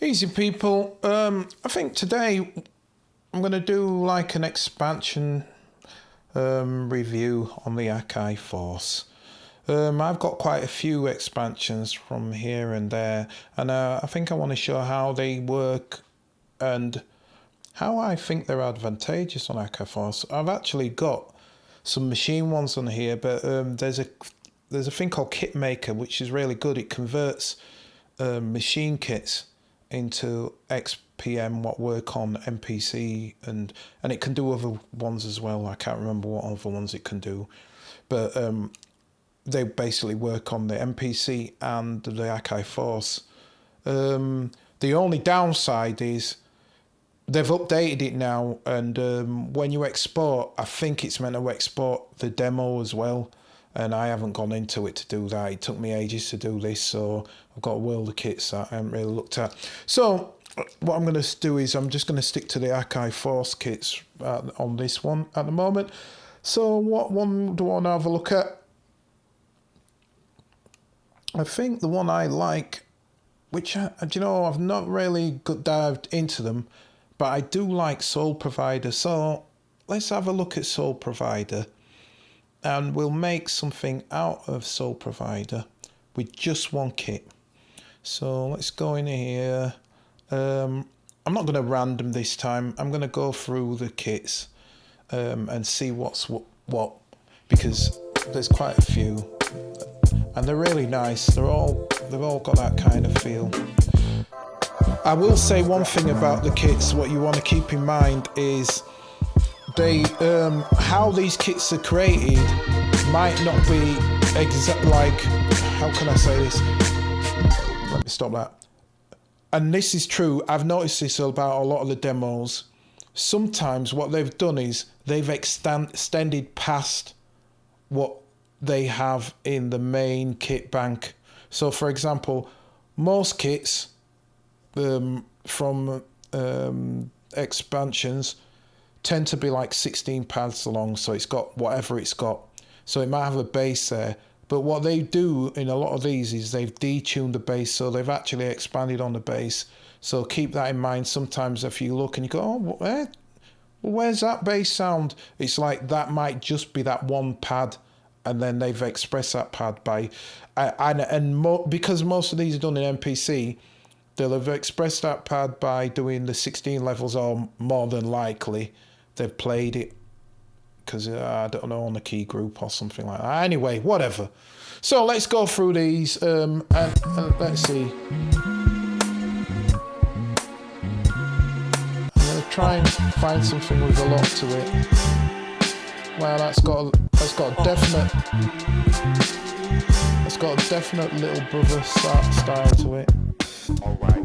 Easy people. I think today I'm going to do like an expansion review on the Akai Force. I've got quite a few expansions from here and there, and I think I want to show how they work and how I think they're advantageous on Akai Force. I've actually got some machine ones on here, but there's a thing called Kit Maker, which is really good. It converts machine kits into XPM what work on MPC, and it can do other ones as well. I can't remember what other ones it can do, but they basically work on the MPC and the Akai Force. The only downside is they've updated it now, and when you export, I think it's meant to export the demo as well, and I haven't gone into it to do that. It took me ages to do this, so I've got a world of kits that I haven't really looked at. So what I'm going to do is I'm just going to stick to the Akai Force kits on this one at the moment. So what one do I want to have a look at? I think the one I like, which, you know, I've not really dived into them, but I do like Sole Provider. So let's have a look at Sole Provider, and we'll make something out of Sole Provider with just one kit. So let's go in here. I'm not going to random this time. I'm going to go through the kits and see what's what, because there's quite a few, and they're really nice. They've all got that kind of feel. I will say one thing about the kits. What you want to keep in mind is they how these kits are created might not be exact. Like, how can I say this? Let me stop that. And this is true. I've noticed this about a lot of the demos. Sometimes what they've done is they've extended past what they have in the main kit bank. So, for example, most kits from expansions tend to be like 16 pads long, so it's got whatever it's got. So it might have a base there. But what they do in a lot of these is they've detuned the bass, so they've actually expanded on the bass. So keep that in mind. Sometimes if you look and you go, oh, where's that bass sound? It's like that might just be that one pad, and then they've expressed that pad by... because most of these are done in MPC, they'll have expressed that pad by doing the 16 levels, or more than likely they've played it, because I don't know, on the key group or something like that. Anyway, whatever. So let's go through these and let's see. I'm going to try and find something with a lot to it. Well, that's got a definite little brother style to it. All right.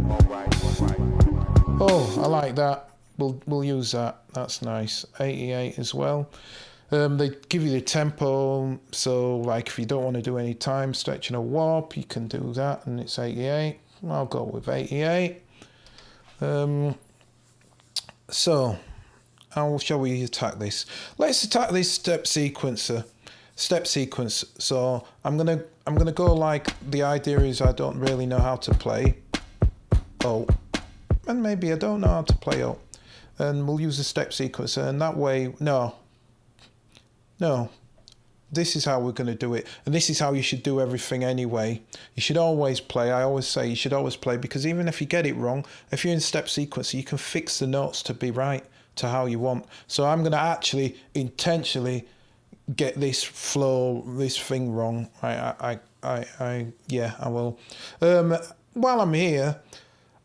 Oh, I like that. We'll use that. That's nice. 88 as well. They give you the tempo, so like if you don't want to do any time stretching or warp, you can do that, and it's 88. I'll go with 88. So how shall we attack this? Let's attack this step sequence. So I'm gonna go like, the idea is I don't really know how to play O, and maybe I don't know how to play O, and we'll use a step sequencer, and that way, no, this is how we're going to do it, and this is how you should do everything anyway. You should always play. I always say you should always play, because even if you get it wrong, if you're in step sequencer, you can fix the notes to be right to how you want. So I'm going to actually intentionally get this flow, this thing wrong. Yeah, I will. While I'm here,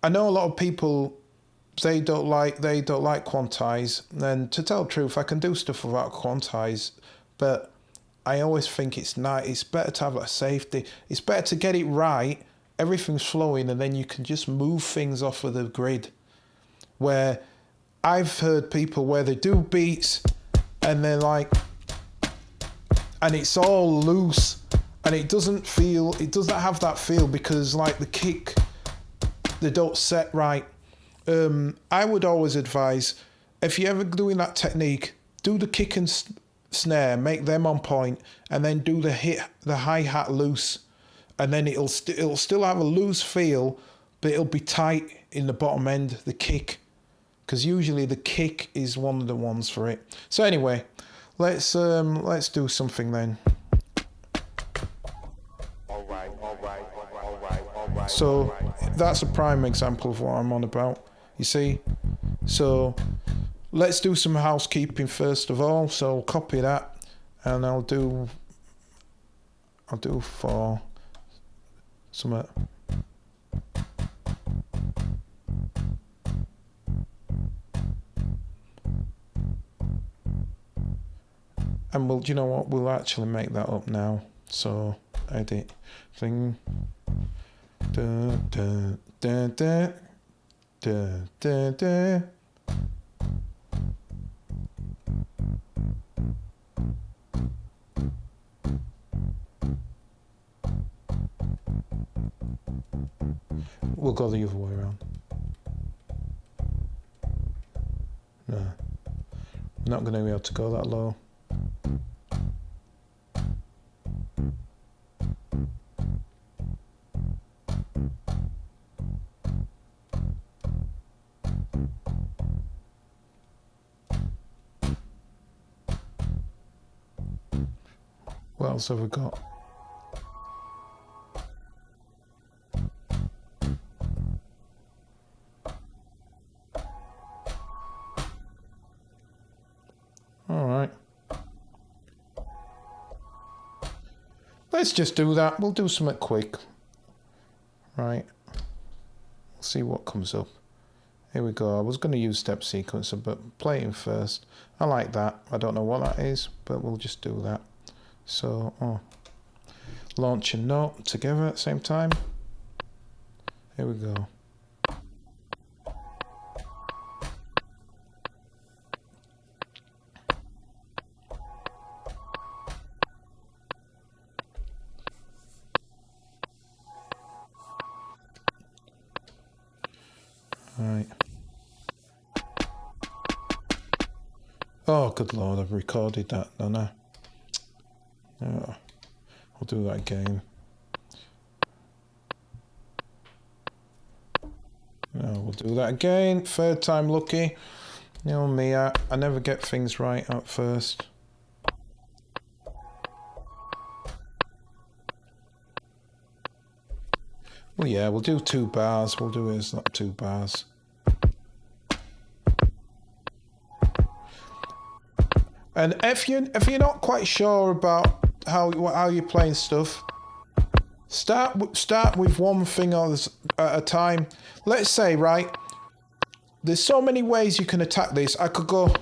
I know a lot of people, they don't like quantize, and to tell the truth, I can do stuff without quantize, but I always think it's nice. It's better to have a safety. It's better to get it right. Everything's flowing, and then you can just move things off of the grid. Where I've heard people where they do beats, and they're like, and it's all loose, and it doesn't have that feel, because like the kick, they don't set right. I would always advise, if you're ever doing that technique, do the kick and snare, make them on point, and then do the hi-hat loose, and then it'll still have a loose feel, but it'll be tight in the bottom end, the kick, because usually the kick is one of the ones for it. So anyway, let's do something then. So that's a prime example of what I'm on about, you see. So let's do some housekeeping first of all. So I'll copy that, and I'll do for some. And we'll, you know what, we'll actually make that up now. So edit thing. Da, da, da, da, da, da, da. We'll go the other way around. No, I'm not going to be able to go that low. What else have we got? All right. Let's just do that. We'll do something quick. Right. We'll see what comes up. Here we go. I was going to use step sequencer, but playing first. I like that. I don't know what that is, but we'll just do that. So, launch and note together at the same time. Here we go. Right. Oh, good Lord, I've recorded that, don't I? Oh, I'll do that again. No, we'll do that again. Third time lucky. You know me, I never get things right at first. Well, yeah, we'll do 2 bars. We'll do it as like 2 bars. And if you're not quite sure about how you're playing stuff, start with one thing at a time. Let's say, right, there's so many ways you can attack this. I could do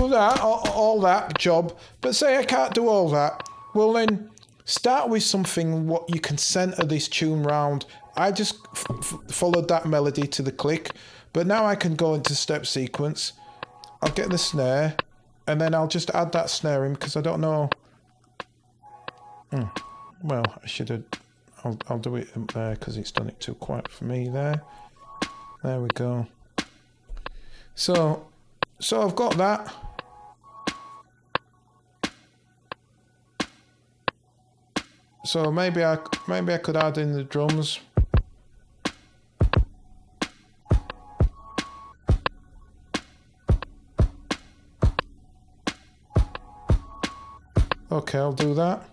that, all that job, but say I can't do all that. Well then, start with something what you can center this tune round. I just followed that melody to the click, but now I can go into step sequence. I'll get the snare, and then I'll just add that snare in because I don't know. Well, I should have. I'll do it up there because it's done it too quiet for me there. There we go. So I've got that. So maybe I could add in the drums. Okay, I'll do that.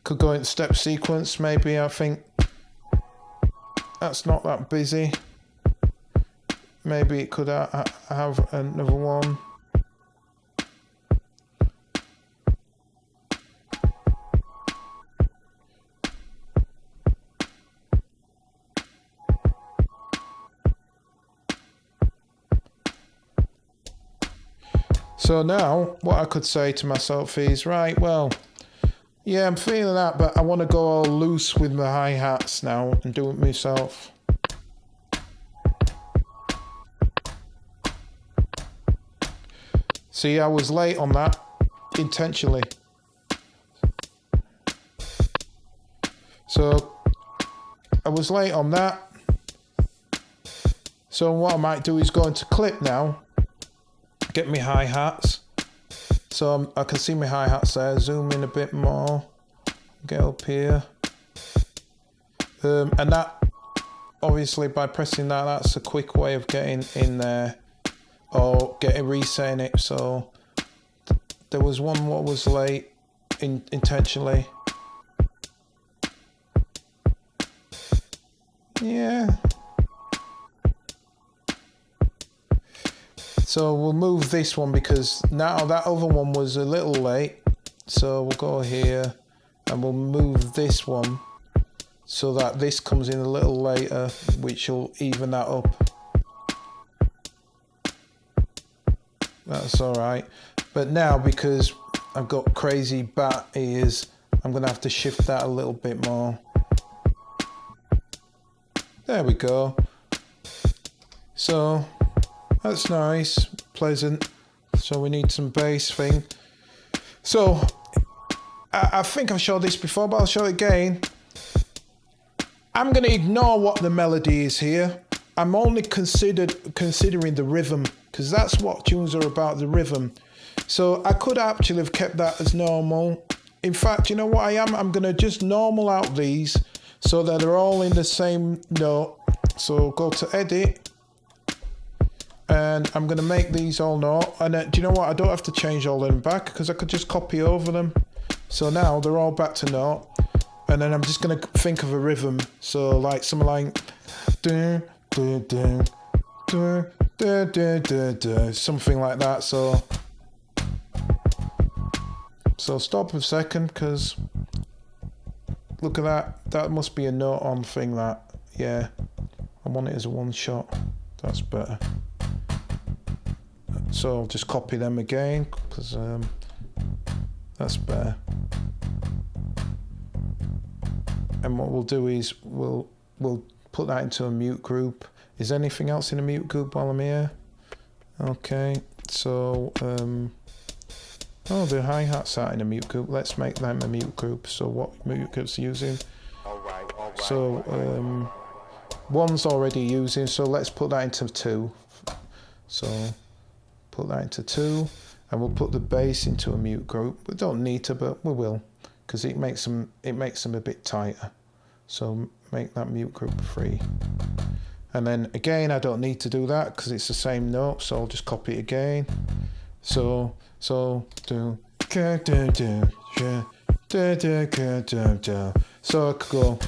Could go into step sequence, maybe. I think that's not that busy. Maybe it could have another one. So now, what I could say to myself is, right, well, yeah, I'm feeling that, but I want to go all loose with my hi-hats now and do it myself. See, I was late on that, intentionally. So, I was late on that. So what I might do is go into clip now, get my hi-hats. So I can see my hi-hats there, zoom in a bit more, get up here. And that, obviously by pressing that, that's a quick way of getting in there or resetting it. So there was one what was late intentionally. Yeah. So we'll move this one because now that other one was a little late. So we'll go here and we'll move this one so that this comes in a little later, which will even that up. That's all right. But now, because I've got crazy bat ears, I'm gonna have to shift that a little bit more. There we go. So that's nice, pleasant. So we need some bass thing. So I think I've showed this before, but I'll show it again. I'm going to ignore what the melody is here. I'm only considering the rhythm, because that's what tunes are about, the rhythm. So I could actually have kept that as normal. In fact, you know what I am? I'm going to just normal out these so that they're all in the same note. So go to edit. And I'm going to make these all note. And do you know what? I don't have to change all of them back because I could just copy over them. So now they're all back to note. And then I'm just going to think of a rhythm. So like something like something like that. So stop a second, because look at that. That must be a note on thing, that. Yeah. I want it as a one shot. That's better. So I'll just copy them again, because that's better. And what we'll do is we'll put that into a mute group. Is anything else in a mute group while I'm here? Okay, so oh, the hi-hats are in a mute group. Let's make them a mute group. So what mute groups are using? So one's already using, so let's put that into 2. So put that into 2, and we'll put the bass into a mute group. We don't need to, but we will, because it makes them a bit tighter. So make that mute group 3. And then again, I don't need to do that because it's the same note, so I'll just copy it again. So do. So I could go.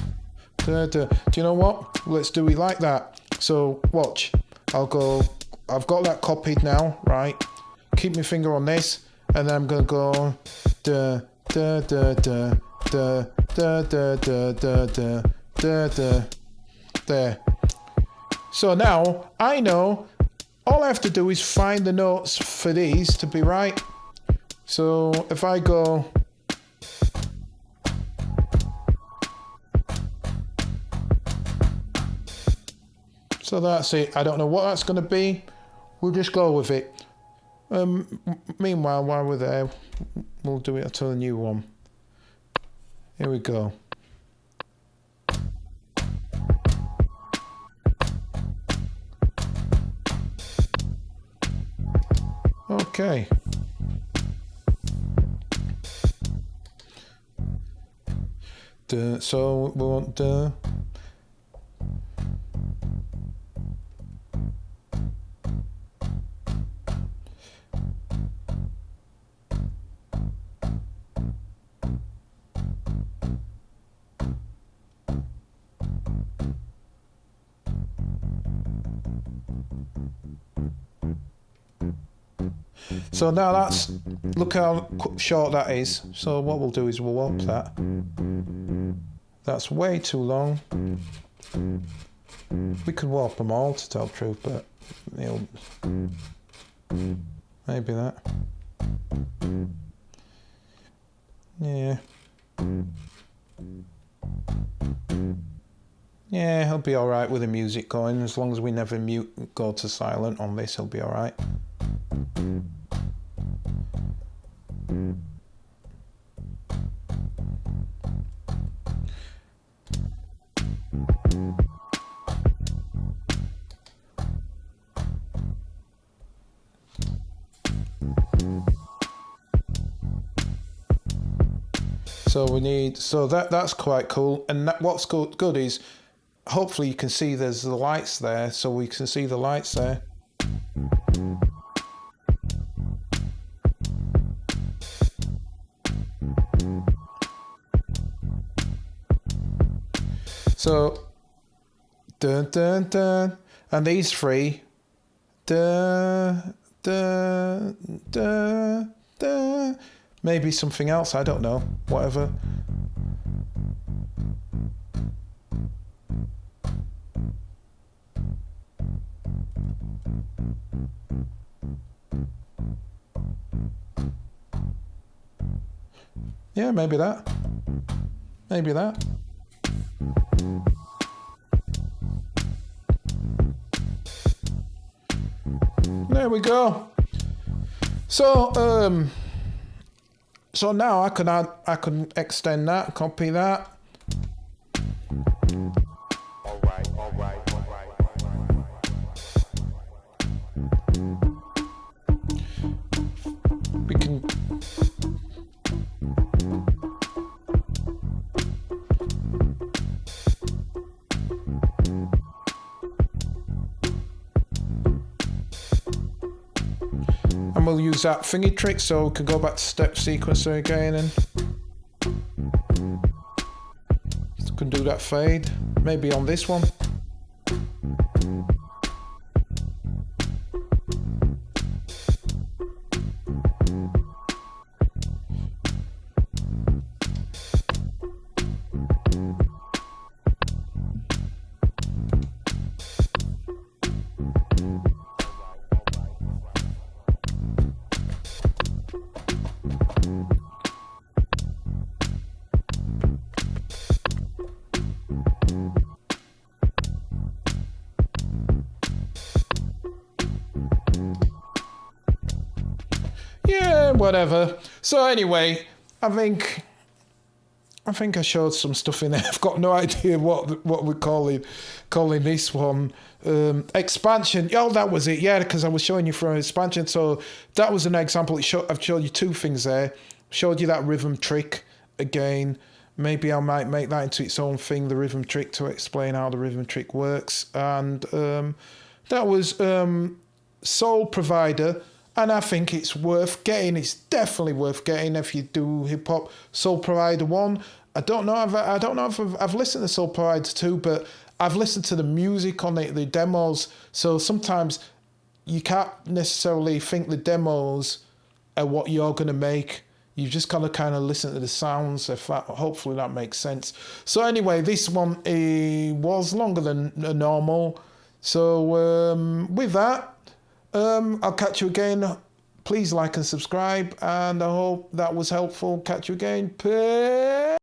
Do you know what? Let's do it like that. So watch. I'll go. I've got that copied now, right? Keep my finger on this, and then I'm gonna go. There. So now I know all I have to do is find the notes for these to be right. So if I go. So that's it. I don't know what that's going to be. We'll just go with it. Meanwhile, while we're there, we'll do it until a new one. Here we go. Okay. So we want So now that's, look how short that is. So what we'll do is we'll warp that. That's way too long. We could warp them all, to tell the truth, but you know, maybe that. Yeah. Yeah, he'll be alright with the music going, as long as we never go to silent on this, he'll be alright. So we need, so that's quite cool. And what's good is, hopefully you can see there's the lights there, so we can see the lights there. So, dun dun dun, and these three, dun dun dun dun. Maybe something else, I don't know. Whatever. Yeah, maybe that. Maybe that. There we go. So so now I can extend that, copy that. All right. We can. And we'll use that thingy trick, so we can go back to step sequencer again and can do that fade. Maybe on this one. Yeah, whatever. So anyway, I think I showed some stuff in there. I've got no idea what we're calling this one. Expansion. Oh, that was it. Yeah, because I was showing you from expansion. So that was an example. I've showed you two things there. Showed you that rhythm trick again. Maybe I might make that into its own thing, the rhythm trick, to explain how the rhythm trick works. And that was Soul Provider. And I think it's worth getting. It's definitely worth getting if you do hip hop. Soul Provider 1. I don't know if I've listened to Soul Provider 2, but I've listened to the music on it, the demos. So sometimes you can't necessarily think the demos are what you're going to make. You just got to kind of listen to the sounds. Hopefully that makes sense. So anyway, this one was longer than normal. So with that, I'll catch you again. Please like and subscribe, and I hope that was helpful. Catch you again. Peace.